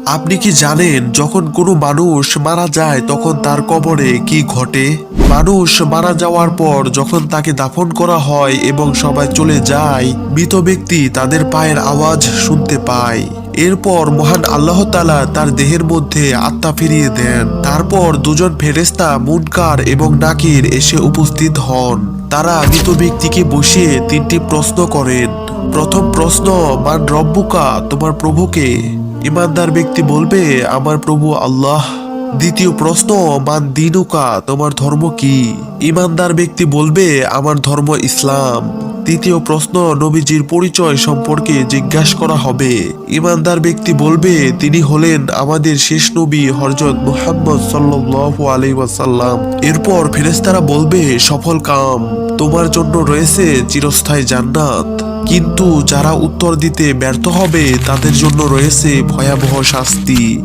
আপনি কি জানেন যখন কোনো মানুষ মারা যায় তখন তার কবরে কি ঘটে? মানুষ মারা যাওয়ার পর যখন তাকে দাফন করা হয় এবং সবাই চলে যায়, মৃত ব্যক্তি তাদের পায়ের আওয়াজ শুনতে পায়। এরপর মহান আল্লাহ তাআলা তার দেহের মধ্যে আত্মা ফিরিয়ে দেন। তারপর দুজন ফেরেশতা মুনকার এবং নাকির এসে উপস্থিত হন। তারা মৃত ব্যক্তিকে বসিয়ে তিনটি প্রশ্ন করেন। প্রথম প্রশ্ন, মান রব্বুকা, তোমার প্রভুকে? ইমানদার ব্যক্তি বলবে, আমার প্রভু আল্লাহ। দ্বিতীয় প্রশ্ন, মান দিনুকা, তোমার ধর্ম কি? ইমানদার ব্যক্তি বলবে, আমার ধর্ম ইসলাম। তৃতীয় প্রশ্ন, নবীজির পরিচয় সম্পর্কে জিজ্ঞাসা করা হবে। ইমানদার ব্যক্তি বলবে, তিনি হলেন আমাদের শেষ নবী হযরত মুহাম্মদ সাল্লাল্লাহু আলাইহি ওয়াসাল্লাম। এরপর ফেরেশতারা বলবে, সফল কাম, তোমার জন্য রয়েছে চিরস্থায়ী জান্নাত। কিন্তু যারা উত্তর দিতে ব্যর্থ হবে তাদের জন্য রয়েছে ভয়াবহ শাস্তি।